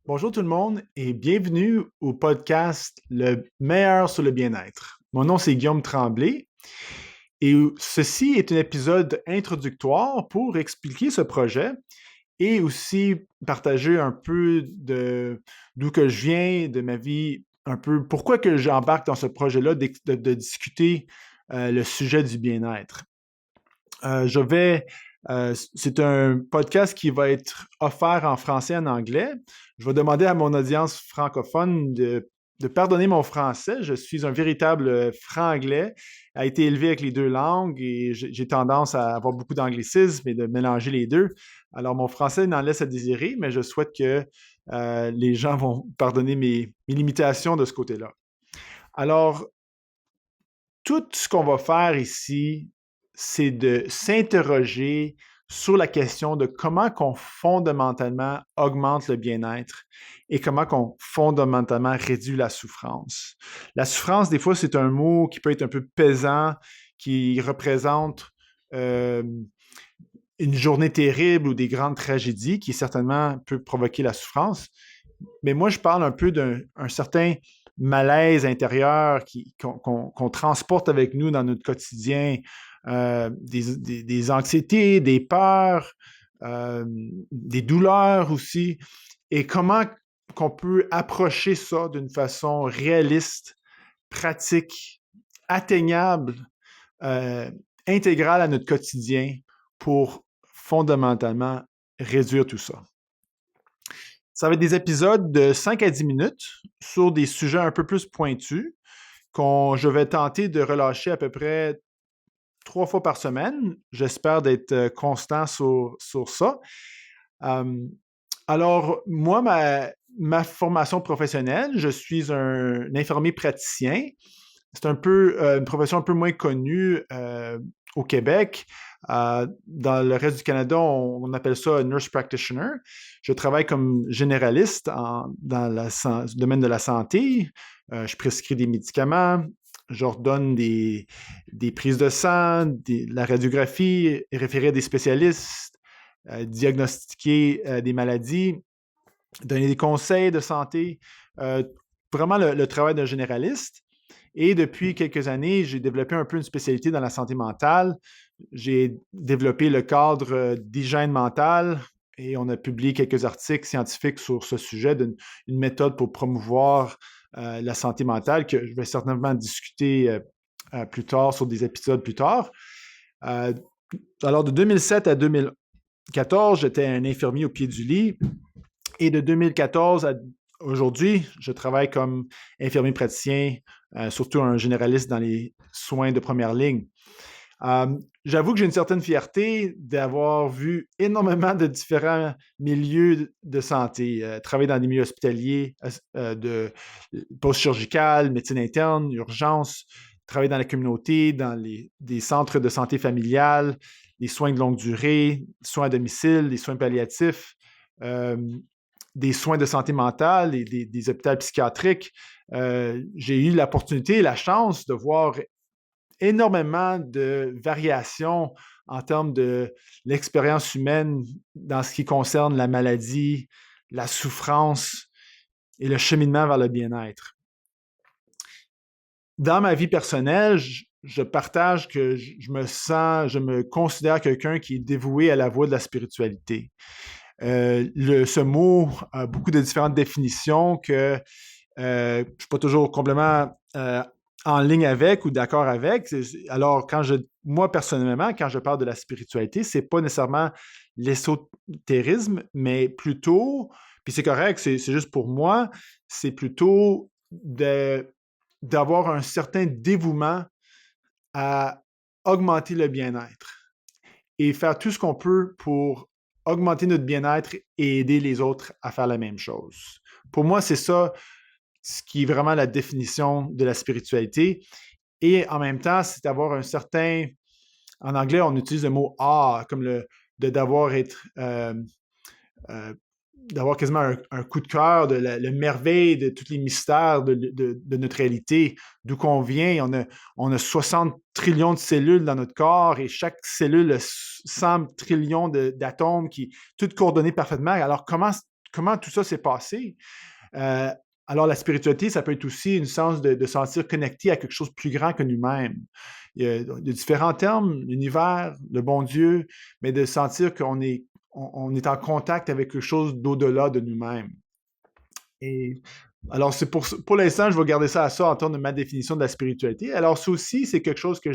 Bonjour tout le monde et bienvenue au podcast Le meilleur sur le bien-être. Mon nom c'est Guillaume Tremblay et ceci est un épisode introductoire pour expliquer ce projet et aussi partager un peu de d'où que je viens, de ma vie, un peu pourquoi que j'embarque dans ce projet-là, de discuter le sujet du bien-être. Je vais. C'est un podcast qui va être offert en français et en anglais. Je vais demander à mon audience francophone de pardonner mon français. Je suis un véritable franc-anglais, a été élevé avec les deux langues et j'ai tendance à avoir beaucoup d'anglicisme et de mélanger les deux. Alors, mon français n'en laisse à désirer, mais je souhaite que les gens vont pardonner mes limitations de ce côté-là. Alors, tout ce qu'on va faire ici, c'est de s'interroger sur la question de comment qu'on fondamentalement augmente le bien-être et comment qu'on fondamentalement réduit la souffrance. La souffrance, des fois, c'est un mot qui peut être un peu pesant, qui représente euh, une journée terrible ou des grandes tragédies qui certainement peut provoquer la souffrance. Mais moi, je parle un peu d'un certain malaise intérieur qu'on transporte avec nous dans notre quotidien, des anxiétés, des peurs, des douleurs aussi, et comment qu'on peut approcher ça d'une façon réaliste, pratique, atteignable, euh, intégrale à notre quotidien pour fondamentalement réduire tout ça. Ça va être des épisodes de 5 à 10 minutes sur des sujets un peu plus pointus je vais tenter de relâcher à peu près 3 fois par semaine. J'espère d'être constant sur ça. Euh, alors, moi, ma formation professionnelle, je suis un infirmier praticien. C'est un peu une profession un peu moins connue au Québec. Dans le reste du Canada, on appelle ça nurse practitioner. Je travaille comme généraliste dans le domaine de la santé. Je prescris des médicaments, j'ordonne des prises de sang, la radiographie, référer à des spécialistes, diagnostiquer des maladies, donner des conseils de santé. Euh, Vraiment le travail d'un généraliste. Et depuis quelques années, j'ai développé un peu une spécialité dans la santé mentale. J'ai développé le cadre d'hygiène mentale et on a publié quelques articles scientifiques sur ce sujet d'une méthode pour promouvoir la santé mentale que je vais certainement discuter plus tard sur des épisodes plus tard. Euh, alors, de 2007 à 2014, j'étais un infirmier au pied du lit et de 2014 à aujourd'hui, je travaille comme infirmier praticien, surtout un généraliste dans les soins de première ligne. Euh, J'avoue que j'ai une certaine fierté d'avoir vu énormément de différents milieux de santé, travailler dans des milieux hospitaliers, de post-chirurgical, médecine interne, urgence, travailler dans la communauté, dans des centres de santé familiale, les soins de longue durée, soins à domicile, les soins palliatifs, euh, des soins de santé mentale et des hôpitaux psychiatriques. J'ai eu l'opportunité et la chance de voir énormément de variations en termes de l'expérience humaine dans ce qui concerne la maladie, la souffrance et le cheminement vers le bien-être. Dans ma vie personnelle, je partage que je me considère quelqu'un qui est dévoué à la voie de la spiritualité. Ce mot a beaucoup de différentes définitions que je ne suis pas toujours complètement en ligne avec ou d'accord avec. Alors, moi, personnellement, quand je parle de la spiritualité, c'est pas nécessairement l'ésotérisme, mais plutôt, puis c'est correct, c'est juste pour moi, c'est plutôt d'avoir un certain dévouement à augmenter le bien-être et faire tout ce qu'on peut pour augmenter notre bien-être et aider les autres à faire la même chose. Pour moi, c'est ça ce qui est vraiment la définition de la spiritualité. Et en même temps, c'est d'avoir un certain... En anglais, on utilise le mot ah, comme euh, d'avoir quasiment un coup de cœur de la merveille de tous les mystères de notre réalité, d'où qu'on vient. On a 60 trillions de cellules dans notre corps et chaque cellule a 100 trillions d'atomes qui toutes coordonnées parfaitement. Alors, comment comment tout ça s'est passé. Euh, alors, la spiritualité, ça peut être aussi une sens de sentir connecté à quelque chose de plus grand que nous-mêmes. Il y a de différents termes, l'univers, le bon Dieu, mais de sentir on est en contact avec quelque chose d'au-delà de nous-mêmes. Et alors, c'est pour l'instant, je vais garder ça à ça en termes de ma définition de la spiritualité. Alors, ça aussi, c'est quelque chose que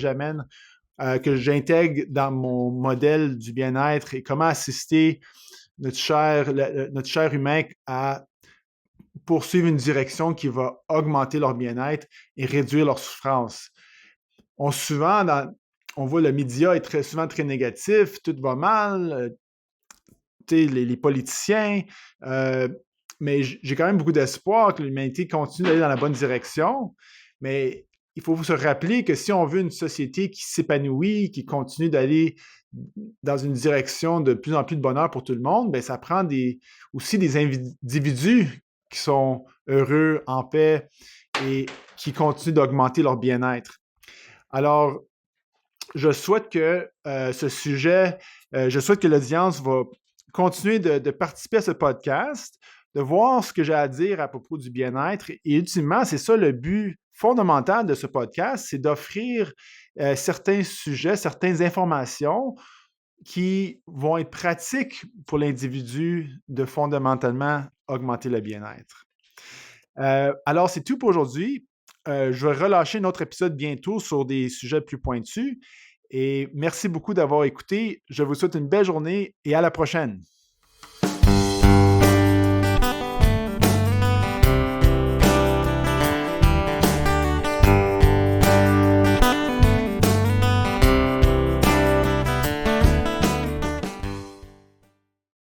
que j'intègre dans mon modèle du bien-être et comment assister notre cher humain à poursuivre une direction qui va augmenter leur bien-être et réduire leur souffrance. Souvent, on voit le média est souvent très négatif, tout va mal, les politiciens, mais j'ai quand même beaucoup d'espoir que l'humanité continue d'aller dans la bonne direction. Mais il faut se rappeler que si on veut une société qui s'épanouit, qui continue d'aller dans une direction de plus en plus de bonheur pour tout le monde, bien, ça prend aussi des individus qui sont heureux, en paix et qui continuent d'augmenter leur bien-être. Alors, je souhaite que je souhaite que l'audience va continuer de participer à ce podcast, de voir ce que j'ai à dire à propos du bien-être. Et ultimement, c'est ça le but fondamental de ce podcast, c'est d'offrir certains sujets, certaines informations qui vont être pratiques pour l'individu de fondamentalement augmenter le bien-être. Alors, c'est tout pour aujourd'hui. Je vais relâcher un autre épisode bientôt sur des sujets plus pointus. Et merci beaucoup d'avoir écouté. Je vous souhaite une belle journée et à la prochaine.